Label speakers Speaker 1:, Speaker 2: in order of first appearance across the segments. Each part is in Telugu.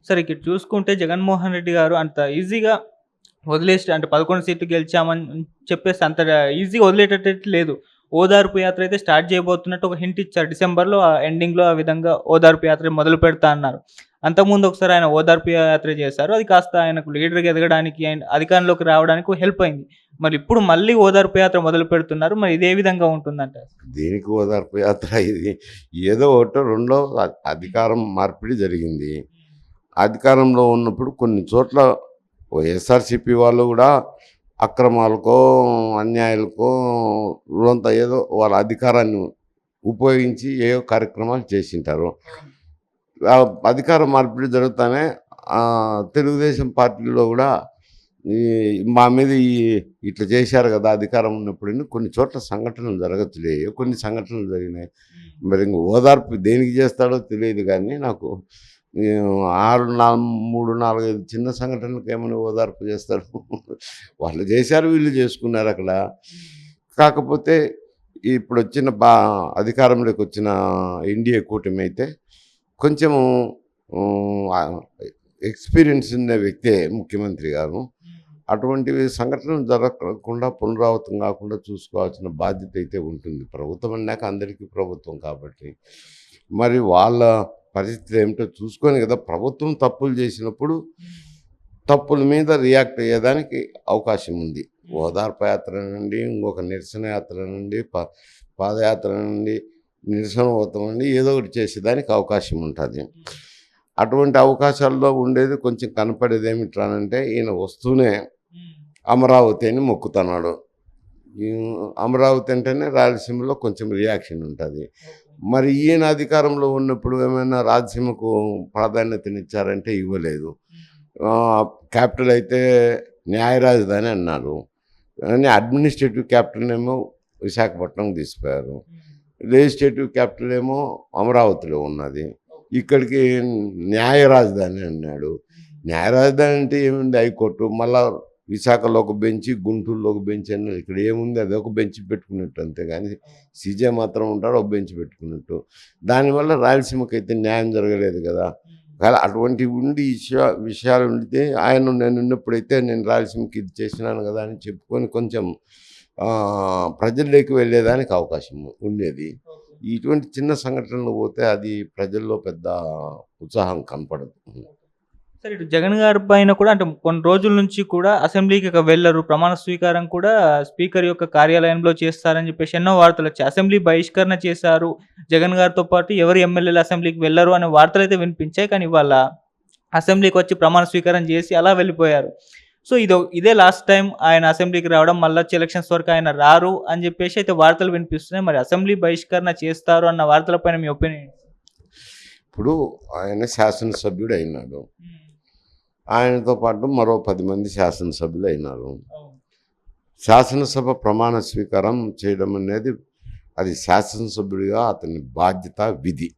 Speaker 1: సరే ఇక్కడ చూసుకుంటే జగన్మోహన్ రెడ్డి గారు అంత ఈజీగా వదిలేసి అంటే 11 సీట్లు గెలిచామని చెప్పేసి అంత ఈజీగా వదిలేటట్టు లేదు. ఓదార్పు యాత్ర అయితే స్టార్ట్ చేయబోతున్నట్టు ఒక హింట్ ఇచ్చారు. డిసెంబర్‌లో ఎండింగ్‌లో ఆ విధంగా ఓదార్పు యాత్ర మొదలు పెడతా అన్నారు. అంతకుముందు ఒకసారి ఆయన ఓదార్పు యాత్ర చేశారు. అది కాస్త ఆయనకు లీడర్‌గా ఎదగడానికి అండ్ అధికారంలోకి రావడానికి హెల్ప్ అయింది. మరి ఇప్పుడు మళ్ళీ ఓదార్పు యాత్ర మొదలు పెడుతున్నారు. మరి ఇదే విధంగా ఉంటుందంటారు?
Speaker 2: దేనికి ఓదార్పు యాత్ర ఇది? ఏదో ఒకటో రెండో అధికారం మార్పిడి జరిగింది. అధికారంలో ఉన్నప్పుడు కొన్ని చోట్ల వైఎస్ఆర్‌సీపీ వాళ్ళు గూడా అక్రమాలకో, అన్యాయాలకో రోజంతా ఏదో వాళ్ళ అధికారాన్ని ఉపయోగించి ఏవో కార్యక్రమాలు చేసింటారు. అధికార మార్పిడి జరుగుతానే తెలుగుదేశం పార్టీలో గూడా ఈ మా మీద ఇట్లా చేశారు గదా! అధికారం ఉన్నప్పుడని కొన్ని చోట్ల సంఘటనలు జరగచ్చులే. కొన్ని సంఘటనలు జరిగినాయి. మరి ఇంక ఓదార్పు దేనికి చేస్తాడో తెలీదు గానీ నాకు 3, 4, 5 చిన్న సంఘటనలకు ఏమని ఓదార్పు చేస్తాడు. వాళ్ళు చేశారు, వీళ్ళు చేసుకున్నారక్కడ. కాకపోతే ఇప్పుడొచ్చిన అధికారంలోకొచ్చిన ఎన్‌డీఏ కూటమి కొంచెము ఎక్స్‌పీరియన్స్ ఉన్న వ్యక్తే ముఖ్యమంత్రి గారు. అటువంటివి సంఘటనలు జరగకుండా పునరావృతం కాకుండా చూసుకోవాల్సిన బాధ్యత అయితే ఉంటుంది. ప్రభుత్వం అన్నాక అందరికీ ప్రభుత్వం కాబట్టి. మరి వాళ్ళ పరిస్థితి ఏమిటో చూసుకొని కదా ప్రభుత్వం తప్పులు చేసినప్పుడు తప్పుల మీద రియాక్ట్ అయ్యేదానికి అవకాశం ఉంది. ఓదార్పు యాత్ర నుండి, ఇంకొక నిరసన యాత్ర నుండి, పాదయాత్ర నుండి, నిరసన ఓతం నుండి ఏదో ఒకటి చేసేదానికి అవకాశం ఉంటుంది. అటువంటి అవకాశాల్లో ఉండేది కొంచెం కనపడేది ఏమిట్రానంటే ఈయన వస్తూనే అమరావతి అని మొక్కుతున్నాడు. అమరావతి అంటేనే రాయలసీమలో కొంచెం రియాక్షన్ ఉంటుంది. మరి ఈయన అధికారంలో ఉన్నప్పుడు ఏమైనా రాయలసీమకు ప్రాధాన్యతనిచ్చారంటే ఇవ్వలేదు. క్యాపిటల్ అయితే న్యాయ రాజధాని అన్నారు. కానీ అడ్మినిస్ట్రేటివ్ క్యాపిటల్ ఏమో విశాఖపట్నం తీసిపోయారు. లెజిస్లేటివ్ క్యాపిటల్ ఏమో అమరావతిలో ఉన్నది. ఇక్కడికి న్యాయ రాజధాని అన్నాడు. న్యాయ రాజధాని అంటే ఏముంది? హైకోర్టు. మళ్ళా విశాఖలో ఒక బెంచి, గుంటూరులో ఒక బెంచ్ అన్నారు. ఇక్కడ ఏముంది? అదొక బెంచ్ పెట్టుకున్నట్టు అంతే కానీ సీజే మాత్రం ఉంటాడు, ఒక బెంచ్ పెట్టుకున్నట్టు. దానివల్ల రాయలసీమకైతే న్యాయం జరగలేదు కదా. అటువంటి ఉండి విషయాలు ఉండితే ఆయన నేను ఉన్నప్పుడైతే నేను రాయలసీమకి ఇది చేసినాను కదా అని చెప్పుకొని కొంచెం ప్రజల్లోకి వెళ్ళేదానికి అవకాశం ఉండేది. ఇటువంటి చిన్న సంఘటనలు పోతే అది ప్రజల్లో పెద్ద ఉత్సాహం కనపడదు.
Speaker 1: సరే ఇటు జగన్ గారి పైన కూడా అంటే కొన్ని రోజుల నుంచి కూడా అసెంబ్లీకి ఇక వెళ్లరు. ప్రమాణ స్వీకారం కూడా స్పీకర్ యొక్క కార్యాలయంలో చేస్తారని చెప్పేసి ఎన్నో వార్తలొచ్చాయి. అసెంబ్లీ బహిష్కరణ చేశారు. జగన్ గారితో పాటు ఎవరు ఎమ్మెల్యేలు అసెంబ్లీకి వెళ్లరు అనే వార్తలైతే వినిపించాయి. కానీ ఇవాళ అసెంబ్లీకి వచ్చి ప్రమాణ స్వీకారం చేసి అలా వెళ్ళిపోయారు. సో ఇదే లాస్ట్ టైమ్ ఆయన అసెంబ్లీకి రావడం. మళ్ళొచ్చే ఎలక్షన్స్ వరకు ఆయన రారు అని చెప్పేసి అయితే వార్తలు వినిపిస్తున్నాయి. మరి అసెంబ్లీ బహిష్కరణ చేస్తారు అన్న వార్తల పైన మీ ఒపీనియన్ ఏంటి?
Speaker 2: ఇప్పుడు ఆయన శాసనసభ్యుడు అయినాడు. ఆయనతో పాటు మరో 10 మంది శాసనసభ్యులు అయినారు. శాసనసభ ప్రమాణ స్వీకారం చేయడం అనేది అది శాసనసభ్యుడిగా అతని బాధ్యత, విధి.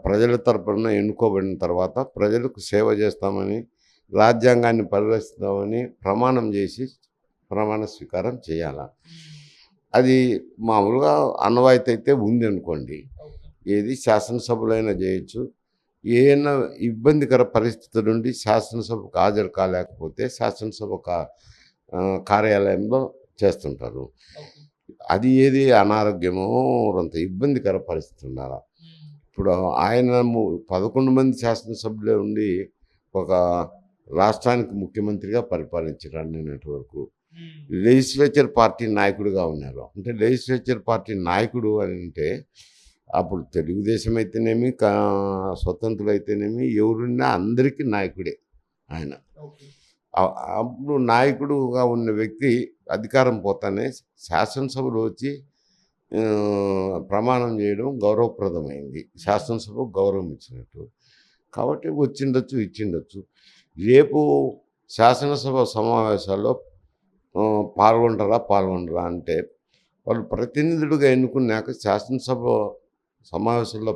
Speaker 2: ప్రజల తరపున ఎన్నుకోబడిన తర్వాత ప్రజలకు సేవ చేస్తామని, రాజ్యాంగాన్ని పరిరక్షిస్తామని ప్రమాణం చేసి ప్రమాణ స్వీకారం చేయాల. అది మామూలుగా ఆనవాయితీ అయితే ఉంది అనుకోండి. ఏది శాసనసభలో చేయొచ్చు. ఏమైనా ఇబ్బందికర పరిస్థితుల నుండి శాసనసభకు హాజరు కాలేకపోతే శాసనసభ కార్యాలయంలో చేస్తుంటారు. అది ఏది అనారోగ్యమో అంత ఇబ్బందికర పరిస్థితి ఉండాలి. ఇప్పుడు ఆయన 11 మంది శాసనసభ్యులే ఉండి ఒక రాష్ట్రానికి ముఖ్యమంత్రిగా పరిపాలించారు నిన్నటి వరకు. లెజిస్లేచర్ పార్టీ నాయకుడిగా ఉన్నారు. అంటే లెజిస్లేచర్ పార్టీ నాయకుడు అని అంటే అప్పుడు తెలుగుదేశం అయితేనేమి, స్వతంత్రులు అయితేనేమి ఎవరున్నా అందరికీ నాయకుడే ఆయన. అప్పుడు నాయకుడుగా ఉన్న వ్యక్తి అధికారం పోతానే శాసనసభలో వచ్చి ప్రమాణం చేయడం గౌరవప్రదమైంది. శాసనసభకు గౌరవం ఇచ్చినట్టు. కాబట్టి వచ్చిండొచ్చు, ఇచ్చిండొచ్చు. రేపు శాసనసభ సమావేశాల్లో పాల్గొనరా అంటే వాళ్ళు ప్రతినిధులుగా ఎన్నుకున్నాక శాసనసభ సమావేశంలో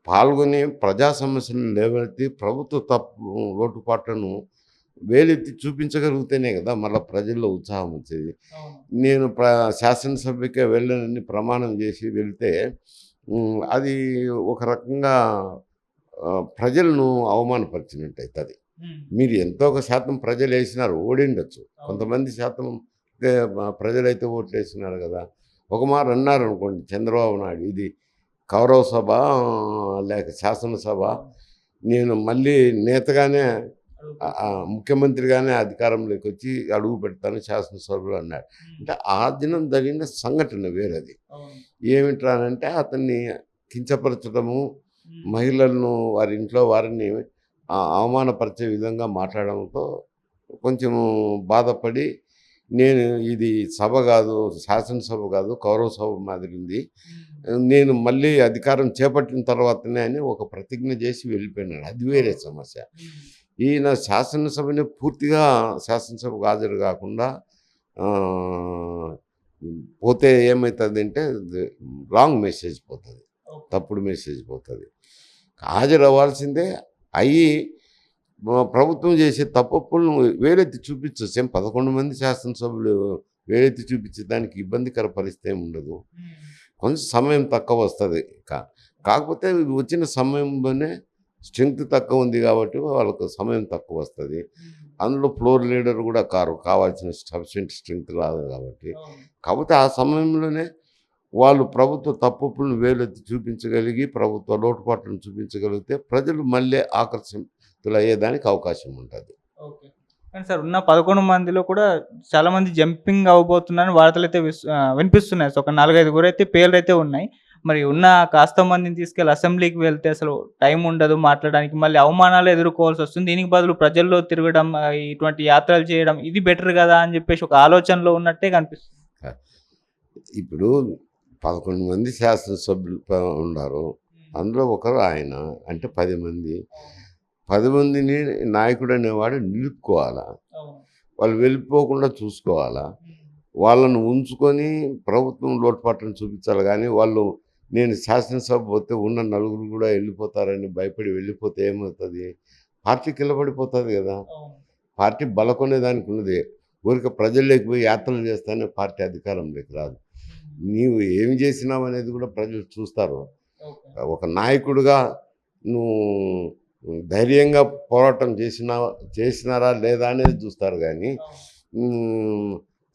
Speaker 2: పాల్గొని ప్రజా సమస్యలను లేవనెత్తి ప్రభుత్వ లోటుపాట్లను వేలెత్తి చూపించగలిగితేనే కదా మళ్ళీ ప్రజల్లో ఉత్సాహం వచ్చేది. నేను శాసనసభ్యకే వెళ్ళనని ప్రమాణం చేసి వెళ్తే అది ఒక రకంగా ప్రజలను అవమానపరిచినట్టు అవుతుంది. మీరు ఎంతో ఒక శాతం ప్రజలు వేసినారు, ఓడిండొచ్చు. కొంతమంది శాతం ప్రజలైతే ఓట్లు వేసినారు కదా. ఒక మాట అన్నారు అనుకోండి చంద్రబాబు నాయుడు, ఇది కౌరవ సభ లేక శాసనసభ, నేను మళ్ళీ నేతగానే ముఖ్యమంత్రిగానే అధికారంలోకి వచ్చి అడుగు పెడతాను శాసనసభలో అన్నాడు. అంటే ఆ దినం జరిగిన సంఘటన వేరేది. ఏమిట్రానంటే అతన్ని కించపరచడము, మహిళలను వారి ఇంట్లో వారిని అవమానపరిచే విధంగా మాట్లాడడంతో కొంచెం బాధపడి, నేను ఇది సభ కాదు, శాసనసభ కాదు, కౌరవ సభ మాదిరి ఉంది, నేను మళ్ళీ అధికారం చేపట్టిన తర్వాతనే అని ఒక ప్రతిజ్ఞ చేసి వెళ్ళిపోయినాడు. అది వేరే సమస్య. ఈయన శాసనసభని పూర్తిగా శాసనసభకు హాజరు కాకుండా పోతే ఏమవుతుంది అంటే రాంగ్ మెసేజ్ పోతుంది, తప్పుడు మెసేజ్ పోతుంది. హాజరు అవ్వాల్సిందే, అయ్యి ప్రభుత్వం చేసే తప్పులను వేలెత్తి చూపించవచ్చు. 11 మంది శాసనసభ్యులు వేలెత్తి చూపించే దానికి ఇబ్బందికర పరిస్థితి ఏమి ఉండదు. కొంచెం సమయం తక్కువ వస్తుంది. కాకపోతే వచ్చిన సమయంలోనే స్ట్రెంగ్త్ తక్కువ ఉంది కాబట్టి వాళ్ళకు సమయం తక్కువ వస్తుంది. అందులో ఫ్లోర్ లీడర్ కూడా కావాల్సిన సఫిషియెంట్ స్ట్రెంగ్త్ రాదు కాబట్టి. కాకపోతే ఆ సమయంలోనే వాళ్ళు ప్రభుత్వ తప్పులను వేలెత్తి చూపించగలిగి, ప్రభుత్వ లోటుపాట్లను చూపించగలిగితే ప్రజలు మళ్ళీ ఆకర్షితులయ్యేదానికి అవకాశం ఉంటుంది.
Speaker 1: కానీ సార్ ఉన్న 11 మందిలో కూడా చాలామంది జంపింగ్ అవ్వబోతున్నారని వార్తలైతే వినిపిస్తున్నాయి. సో, ఒక 4, 5 అయితే పేర్లైతే ఉన్నాయి. మరి ఉన్న కాస్త మందిని తీసుకెళ్ళి అసెంబ్లీకి వెళ్తే అసలు టైం ఉండదు మాట్లాడడానికి. మళ్ళీ అవమానాలు ఎదుర్కోవాల్సొస్తుంది. దీనికి బదులు ప్రజల్లో తిరగడం, ఇటువంటి యాత్రలు చేయడం ఇది బెటర్ గదా అని చెప్పేసి ఒక ఆలోచనలో ఉన్నట్టే కనిపిస్తుంది.
Speaker 2: ఇప్పుడు 11 మంది శాసనసభ్యులు ఉన్నారు. అందులో ఒకరు ఆయన. అంటే 10 మంది. 10 మందిని నాయకుడు అనేవాడు నిలుపుకోవాలా, వాళ్ళు వెళ్ళిపోకుండా చూసుకోవాలా, వాళ్ళను ఉంచుకొని ప్రభుత్వం లోటుపాట్లను చూపించాలి. కానీ వాళ్ళు నేను శాసనసభ పోతే ఉన్న నలుగురు కూడా వెళ్ళిపోతారని భయపడి వెళ్ళిపోతే ఏమవుతుంది? పార్టీ కిలబడిపోతుంది కదా. పార్టీ బలకొనేదానికి ఉన్నది. ఊరికే ప్రజల్లోకి పోయి యాత్రలు చేస్తానే పార్టీ అధికారంలోకి రాదు. నీవు ఏమి చేసినావు అనేది కూడా ప్రజలు చూస్తారు. ఒక నాయకుడిగా నువ్వు ధైర్యంగా పోరాటం చేసినారా లేదా అనేది చూస్తారు. కానీ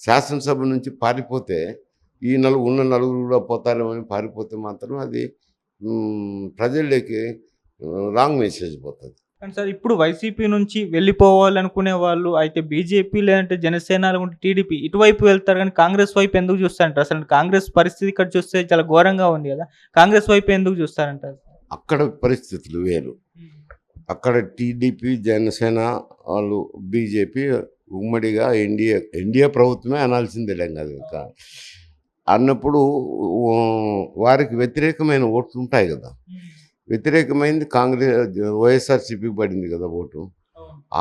Speaker 2: శాసనసభ నుంచి పారిపోతే ఉన్న నలుగురు కూడా పోతారేమని పారిపోతే మాత్రం అది ప్రజల్లోకి రాంగ్ మెసేజ్ పోతుంది.
Speaker 1: కానీ సార్ ఇప్పుడు వైసీపీ నుంచి వెళ్ళిపోవాలనుకునే వాళ్ళు అయితే బీజేపీ లేదంటే జనసేన లేకుంటే టీడీపీ ఇటువైపు వెళ్తారు, కానీ కాంగ్రెస్ వైపు ఎందుకు చూస్తారంటారు? అసలు కాంగ్రెస్ పరిస్థితి ఇక్కడ చూస్తే చాలా ఘోరంగా ఉంది కదా. కాంగ్రెస్ వైపు ఎందుకు చూస్తారంటారు?
Speaker 2: అక్కడ పరిస్థితులు వేరు. అక్కడ టీడీపీ, జనసేన వాళ్ళు, బీజేపీ ఉమ్మడిగా ఎన్డీఏ ప్రభుత్వమే అనాల్సిందేలేం కాదు. ఇంకా అన్నప్పుడు వారికి వ్యతిరేకమైన ఓట్లు ఉంటాయి కదా. వ్యతిరేకమైంది వైఎస్ఆర్సీపీకి పడింది కదా ఓటు.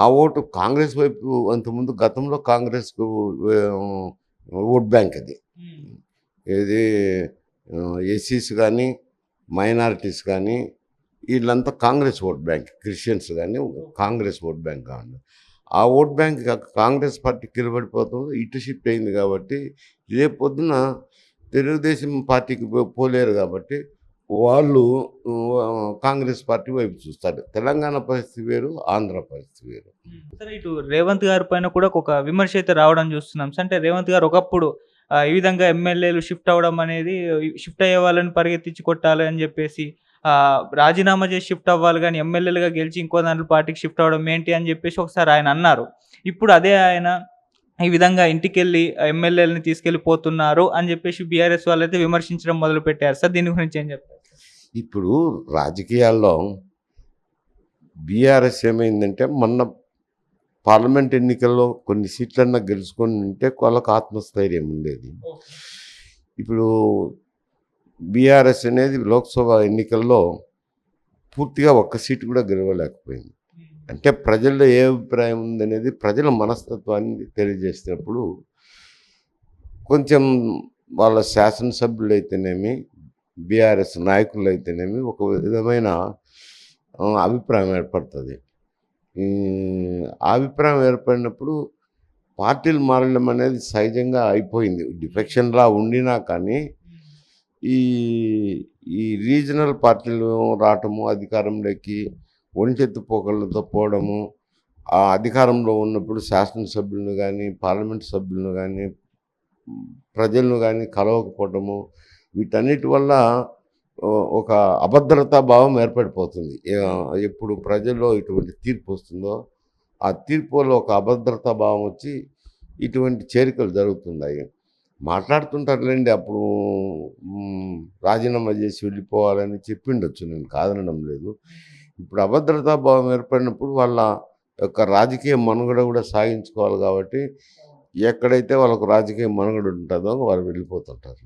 Speaker 2: ఆ ఓటు కాంగ్రెస్ వైపు అంతకుముందు గతంలో కాంగ్రెస్కు ఓట్ బ్యాంక్ అది. ఏది ఎస్సీస్ కానీ మైనారిటీస్ కానీ వీళ్ళంతా కాంగ్రెస్ ఓట్ బ్యాంక్, క్రిస్టియన్స్ కానీ కాంగ్రెస్ ఓట్ బ్యాంక్ కావాలి. ఆ ఓట్ బ్యాంక్ కాంగ్రెస్ పార్టీ కిలబడిపోతుంది, ఇటు షిఫ్ట్ అయింది. కాబట్టి రేపు పొద్దున తెలుగుదేశం పార్టీకి పోలేరు కాబట్టి వాళ్ళు కాంగ్రెస్ పార్టీ వైపు చూస్తారు. తెలంగాణ పరిస్థితి వేరు, ఆంధ్ర పరిస్థితి వేరు.
Speaker 1: సరే, ఇటు రేవంత్ గారి పైన కూడా ఒక విమర్శ అయితే రావడం చూస్తున్నాం. అంటే రేవంత్ గారు ఒకప్పుడు ఈ విధంగా ఎమ్మెల్యేలు షిఫ్ట్ అవ్వడం అనేది, షిఫ్ట్ అయ్యే వాళ్ళని పరిగెత్తించి కొట్టాలి అని చెప్పేసి రాజీనామా చేసి షిఫ్ట్ అవ్వాలి, కానీ ఎమ్మెల్యేలుగా గెలిచి ఇంకో దాంట్లో పార్టీకి షిఫ్ట్ అవ్వడం ఏంటి అని చెప్పేసి ఒకసారి ఆయన అన్నారు. ఇప్పుడు అదే ఆయన ఈ విధంగా ఇంటికెళ్ళి ఎమ్మెల్యేలని తీసుకెళ్ళిపోతున్నారు అని చెప్పేసి బీఆర్ఎస్ వాళ్ళైతే విమర్శించడం మొదలుపెట్టారు. సార్, దీని గురించి ఏం చెప్తారు?
Speaker 2: ఇప్పుడు రాజకీయాల్లో బీఆర్ఎస్ ఏమైందంటే, మొన్న పార్లమెంట్ ఎన్నికల్లో కొన్ని సీట్లన్నా గెలుచుకొని ఉంటే వాళ్ళకు ఆత్మస్థైర్యం ఉండేది. ఇప్పుడు బీఆర్ఎస్ అనేది లోక్సభ ఎన్నికల్లో పూర్తిగా ఒక్క సీటు కూడా గెలవలేకపోయింది. అంటే ప్రజల్లో ఏ అభిప్రాయం ఉందనేది ప్రజల మనస్తత్వాన్ని తెలియజేసినప్పుడు కొంచెం వాళ్ళ శాసనసభ్యులు అయితేనేమి, బీఆర్ఎస్ నాయకులు అయితేనేమి ఒక విధమైన అభిప్రాయం ఏర్పడుతుంది. అభిప్రాయం ఏర్పడినప్పుడు పార్టీలు మారడం అనేది సహజంగా అయిపోయింది. డిఫెక్షన్లా ఉండినా కానీ ఈ ఈ రీజనల్ పార్టీలు రావటము, అధికారంలోకి ఒంటెత్తు పోకళ్ళతో పోవడము, ఆ అధికారంలో ఉన్నప్పుడు శాసనసభ్యులను గానీ, పార్లమెంట్ సభ్యులను గానీ, ప్రజలను గానీ కలవకపోవటము, వీటన్నిటి వల్ల ఒక అభద్రతా భావం ఏర్పడిపోతుంది. ఎప్పుడు ప్రజల్లో ఇటువంటి తీర్పు వస్తుందో, ఆ తీర్పు వల్ల ఒక అభద్రతా భావం వచ్చి ఇటువంటి చేరికలు జరుగుతున్నాయి. మాట్లాడుతుంటారులెండి అప్పుడు రాజీనామా చేసి వెళ్ళిపోవాలని చెప్పిండొచ్చు, నేను కాదనడం లేదు. ఇప్పుడు అభద్రతా భావం ఏర్పడినప్పుడు వాళ్ళ యొక్క రాజకీయ మనుగడ కూడా సాగించుకోవాలి కాబట్టి, ఎక్కడైతే వాళ్ళకు రాజకీయ మనుగడ ఉంటుందో వాళ్ళు వెళ్ళిపోతుంటారు.